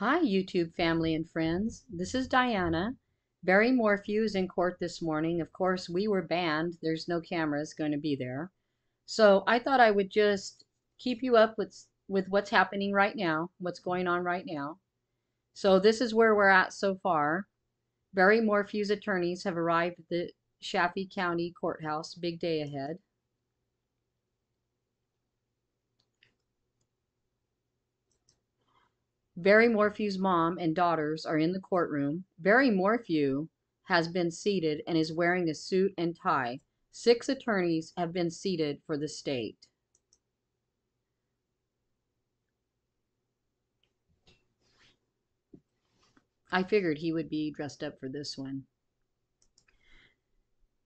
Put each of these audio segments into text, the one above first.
Hi, YouTube family and friends. This is Diana. Barry Morphew is in court this morning. Of course, we were banned. There's no cameras going to be there. So I thought I would just keep you up with what's happening right now, what's going on right now. So this is where we're at so far. Barry Morphew's attorneys have arrived at the Chaffee County Courthouse. Big day ahead. Barry Morphew's mom and daughters are in the courtroom. Barry Morphew has been seated and is wearing a suit and tie. 6 attorneys have been seated for the state. I figured he would be dressed up for this one.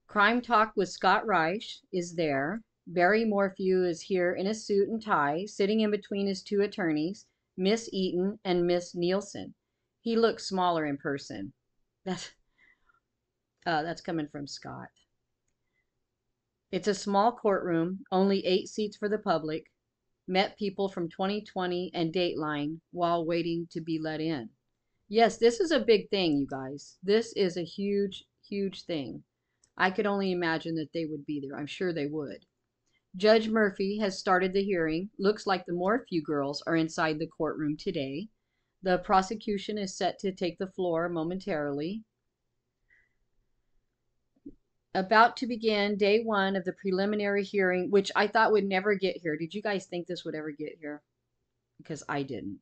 Crime Talk with Scott Reich is there. Barry Morphew is here in a suit and tie, sitting in between his 2 attorneys, Miss Eaton and Miss Nielsen. He looks smaller in person. That's coming from Scott. It's a small courtroom, only 8 seats for the public. Met people from 2020 and Dateline while waiting to be let in. Yes, this is a big thing, you guys. This is a huge, huge thing. I could only imagine that they would be there. I'm sure they would. Judge Murphy has started the hearing. Looks like the Morphew girls are inside the courtroom today. The prosecution is set to take the floor momentarily. About to begin day 1 of the preliminary hearing, which I thought would never get here. Did you guys think this would ever get here? Because I didn't.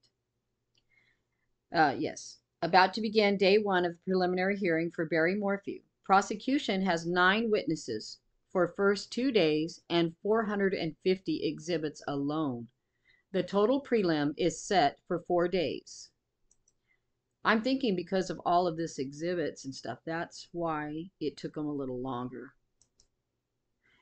Yes. About to begin day 1 of the preliminary hearing for Barry Morphew. Prosecution has 9 witnesses for first 2 days and 450 exhibits alone. The total prelim is set for 4 days. I'm thinking because of all of this exhibits and stuff, that's why it took them a little longer.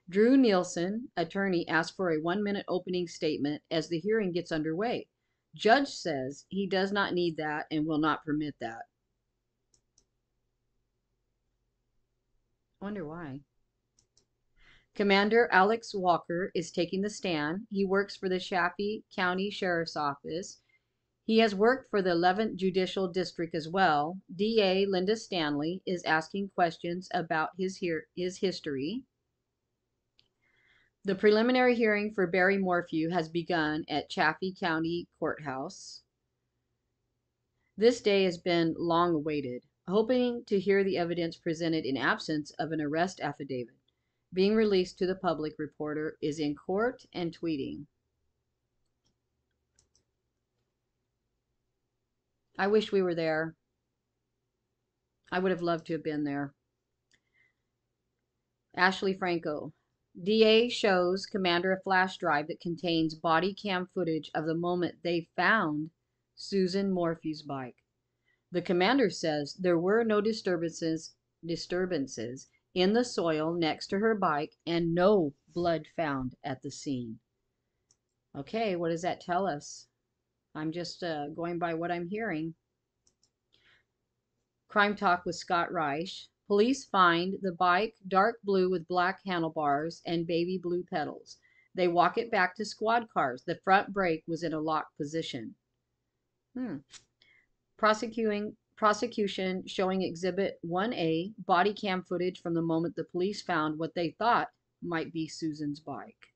Drew Nielsen, attorney, asked for a 1-minute opening statement as the hearing gets underway. Judge says he does not need that and will not permit that. Wonder why. Commander Alex Walker is taking the stand. He works for the Chaffee County Sheriff's Office. He has worked for the 11th Judicial District as well. DA Linda Stanley is asking questions about his history. The preliminary hearing for Barry Morphew has begun at Chaffee County Courthouse. This day has been long awaited, hoping to hear the evidence presented in absence of an arrest affidavit. Being released to the public, reporter is in court and tweeting. I wish we were there. I would have loved to have been there. Ashley Franco. DA shows commander a flash drive that contains body cam footage of the moment they found Suzanne Morphew's bike. The commander says there were no disturbances in the soil next to her bike and no blood found at the scene. Okay, what does that tell us? I'm just going by what I'm hearing. Crime Talk with Scott Reich. Police find the bike dark blue with black handlebars and baby blue pedals. They walk it back to squad cars. The front brake was in a locked position. Prosecution showing Exhibit 1A, body cam footage from the moment the police found what they thought might be Susan's bike.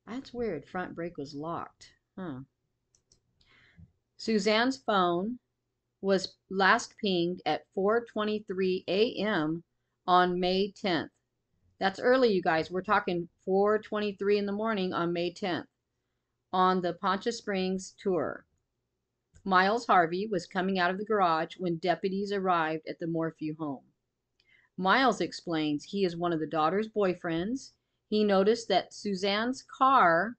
That's weird. Front brake was locked. Suzanne's phone was last pinged at 4:23 a.m. on May 10th. That's early, you guys. We're talking 4:23 in the morning on May 10th on the Poncha Springs tour. Miles Harvey was coming out of the garage when deputies arrived at the Morphew home. Miles explains he is one of the daughter's boyfriends. He noticed that Suzanne's car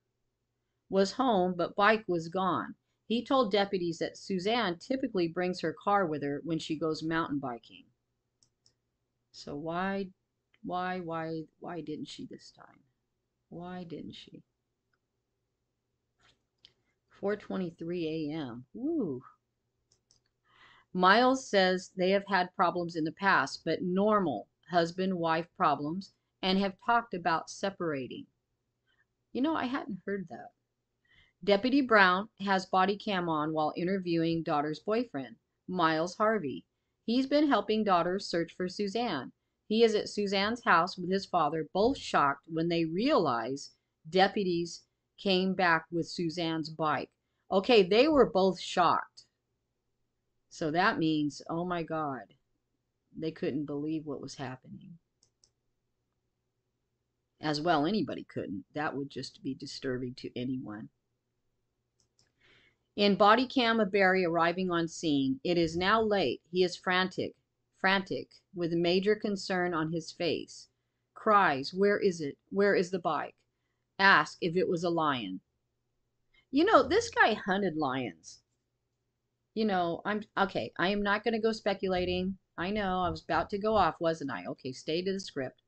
was home, but bike was gone. He told deputies that Suzanne typically brings her car with her when she goes mountain biking. So why didn't she this time? Why didn't she? 4:23 a.m. Woo. Miles says they have had problems in the past, but normal husband-wife problems, and have talked about separating. You know, I hadn't heard that. Deputy Brown has body cam on while interviewing daughter's boyfriend, Miles Harvey. He's been helping daughter search for Suzanne. He is at Suzanne's house with his father, both shocked when they realize deputies came back with Suzanne's bike. Okay, they were both shocked. So that means, oh my God, they couldn't believe what was happening. As well, anybody couldn't. That would just be disturbing to anyone. In body cam of Barry arriving on scene, it is now late. He is frantic, with major concern on his face. Cries, "Where is it? Where is the bike?" Ask if it was a lion. You know, this guy hunted lions. You know, okay, I am not going to go speculating. I know, I was about to go off, wasn't I? Okay, stay to the script.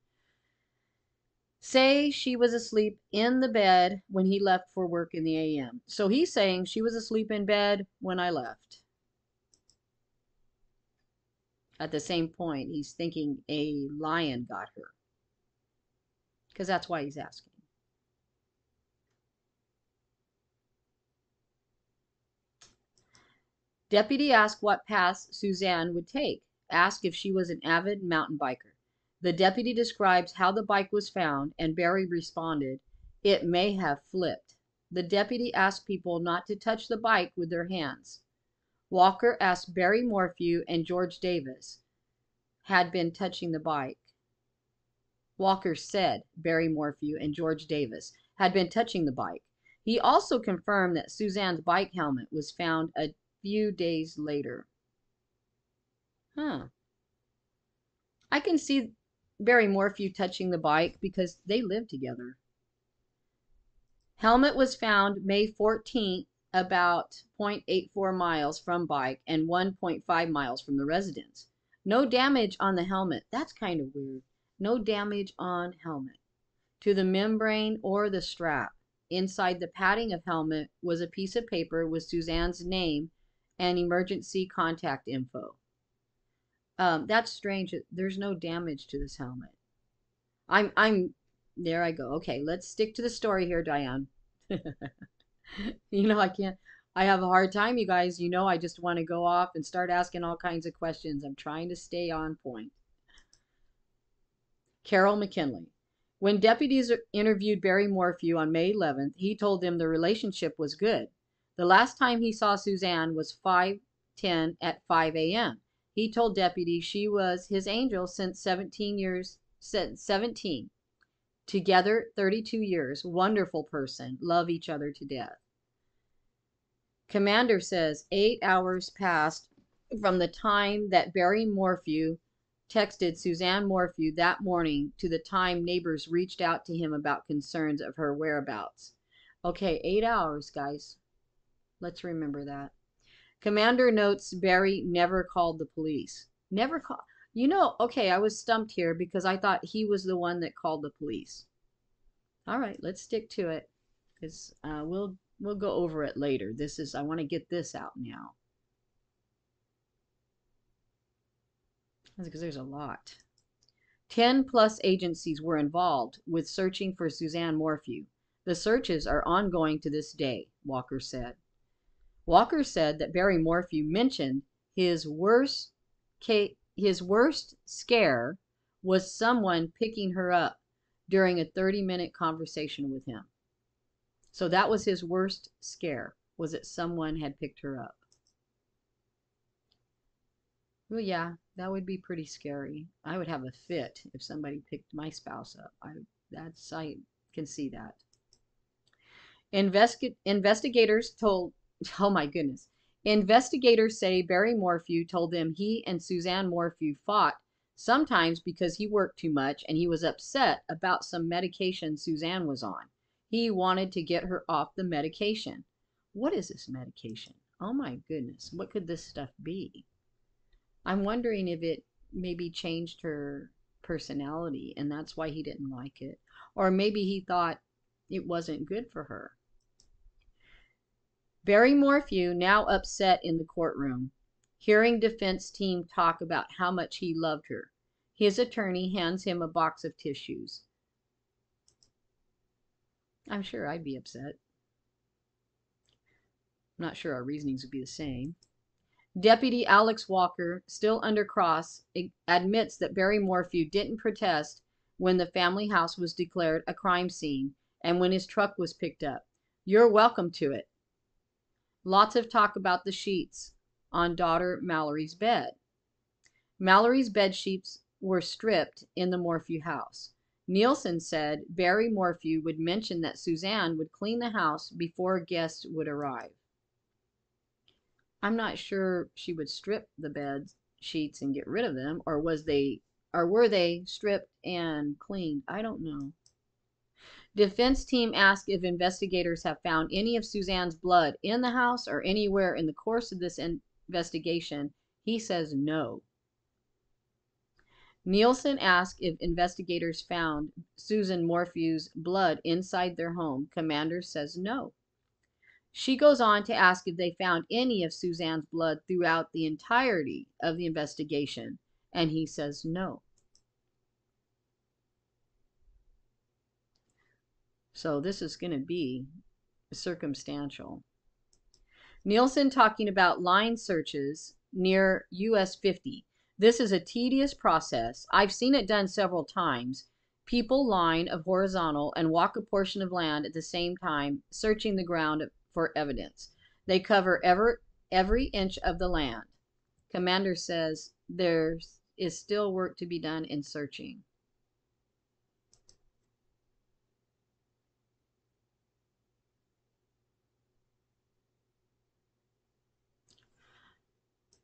Say she was asleep in the bed when he left for work in the AM. So he's saying she was asleep in bed when I left. At the same point, he's thinking a lion got her. Because that's why he's asking. Deputy asked what path Suzanne would take. Asked if she was an avid mountain biker. The deputy describes how the bike was found, and Barry responded, "It may have flipped." The deputy asked people not to touch the bike with their hands. Walker asked Barry Morphew and George Davis had been touching the bike. Walker said Barry Morphew and George Davis had been touching the bike. He also confirmed that Suzanne's bike helmet was found a few days later. I can see Barry Morphew touching the bike because they live together. Helmet was found May 14th, about 0.84 miles from bike and 1.5 miles from the residence. No damage on the helmet. That's kind of weird. No damage on helmet to the membrane or the strap. Inside the padding of helmet was a piece of paper with Suzanne's name and emergency contact info. That's strange. There's no damage to this helmet. There I go. Okay, let's stick to the story here, Diane. You know, I have a hard time, you guys. You know, I just want to go off and start asking all kinds of questions. I'm trying to stay on point. Carol McKinley. When deputies interviewed Barry Morphew on May 11th, he told them the relationship was good. The last time he saw Suzanne was 5:10 at 5 a.m. He told deputies she was his angel since 17. Together 32 years. Wonderful person. Love each other to death. Commander says 8 hours passed from the time that Barry Morphew texted Suzanne Morphew that morning to the time neighbors reached out to him about concerns of her whereabouts. Okay, 8 hours, guys. Let's remember that. Commander notes Barry never called the police. Never called. You know, okay, I was stumped here because I thought he was the one that called the police. All right, let's stick to it because we'll go over it later. I want to get this out now. Because there's a lot. 10+ agencies were involved with searching for Suzanne Morphew. The searches are ongoing to this day, Walker said. Walker said that Barry Morphew mentioned his worst scare was someone picking her up during a 30-minute conversation with him. So that was his worst scare, was that someone had picked her up. Well, yeah, that would be pretty scary. I would have a fit if somebody picked my spouse up. I can see that. Investigators told, oh my goodness. Investigators say Barry Morphew told them he and Suzanne Morphew fought sometimes because he worked too much and he was upset about some medication Suzanne was on. He wanted to get her off the medication. What is this medication? Oh my goodness, what could this stuff be? I'm wondering if it maybe changed her personality and that's why he didn't like it. Or maybe he thought it wasn't good for her. Barry Morphew now upset in the courtroom, hearing defense team talk about how much he loved her. His attorney hands him a box of tissues. I'm sure I'd be upset. I'm not sure our reasonings would be the same. Deputy Alex Walker, still under cross, admits that Barry Morphew didn't protest when the family house was declared a crime scene and when his truck was picked up. You're welcome to it. Lots of talk about the sheets on daughter Mallory's bed. Mallory's bed sheets were stripped in the Morphew house. Nielsen said Barry Morphew would mention that Suzanne would clean the house before guests would arrive. I'm not sure she would strip the bed sheets and get rid of them, or were they stripped and cleaned? I don't know. Defense team asked if investigators have found any of Suzanne's blood in the house or anywhere in the course of this investigation. He says no. Nielsen asked if investigators found Susan Morphew's blood inside their home. Commander says no. She goes on to ask if they found any of Suzanne's blood throughout the entirety of the investigation, and he says no. So this is going to be circumstantial. Nielsen talking about line searches near US 50. This is a tedious process. I've seen it done several times. People line of horizontal and walk a portion of land at the same time, searching the ground for evidence. They cover every inch of the land. Commander says there is still work to be done in searching.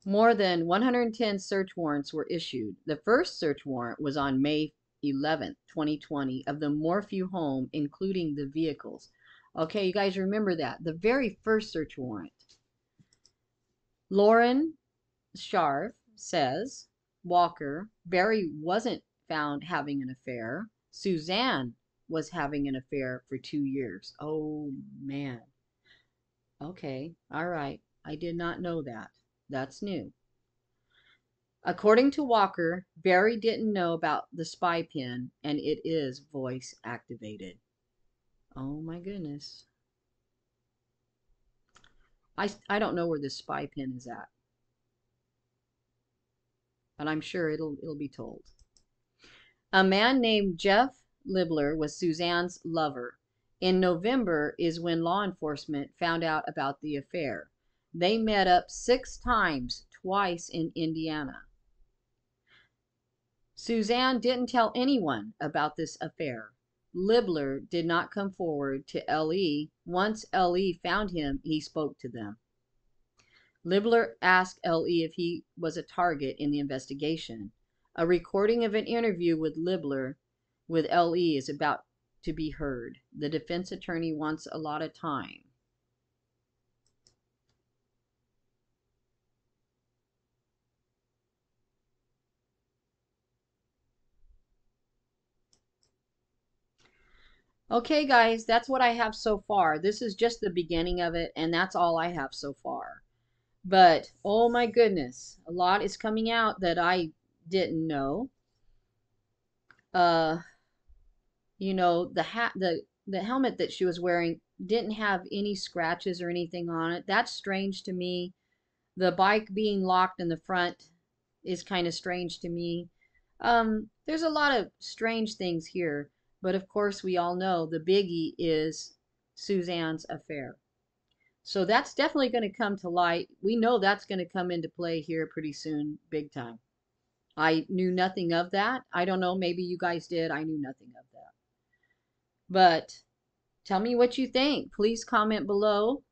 More than 110 search warrants were issued. The first search warrant was on May 11th, 2020, of the Morphew home, including the vehicles. Okay, you guys remember that. The very first search warrant. Lauren Scharf says, Walker, Barry wasn't found having an affair. Suzanne was having an affair for 2 years. Oh, man. Okay, all right. I did not know that. That's new. According to Walker, Barry didn't know about the spy pin, and it is voice activated. Oh my goodness. I don't know where this spy pin is at, but I'm sure it'll be told. A man named Jeff Libler was Suzanne's lover. In November is when law enforcement found out about the affair. They met up 6 times, twice in Indiana. Suzanne didn't tell anyone about this affair. Libler did not come forward to L.E. Once L.E. found him, he spoke to them. Libler asked L.E. if he was a target in the investigation. A recording of an interview with Libler with L.E. is about to be heard. The defense attorney wants a lot of time. Okay, guys, that's what I have so far. This is just the beginning of it, and that's all I have so far. But, oh my goodness, a lot is coming out that I didn't know. You know, the helmet that she was wearing didn't have any scratches or anything on it. That's strange to me. The bike being locked in the front is kind of strange to me. There's a lot of strange things here. But of course, we all know the biggie is Suzanne's affair. So that's definitely going to come to light. We know that's going to come into play here pretty soon, big time. I knew nothing of that. I don't know, maybe you guys did. I knew nothing of that. But tell me what you think. Please comment below.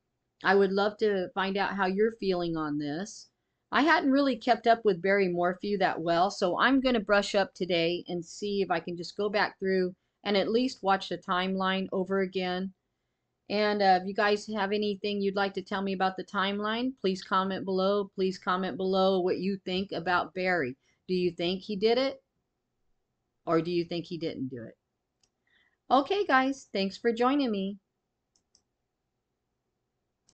I would love to find out how you're feeling on this. I hadn't really kept up with Barry Morphew that well, so I'm going to brush up today and see if I can just go back through and at least watch the timeline over again. And if you guys have anything you'd like to tell me about the timeline, please comment below. Please comment below what you think about Barry. Do you think he did it? Or do you think he didn't do it? Okay, guys, thanks for joining me.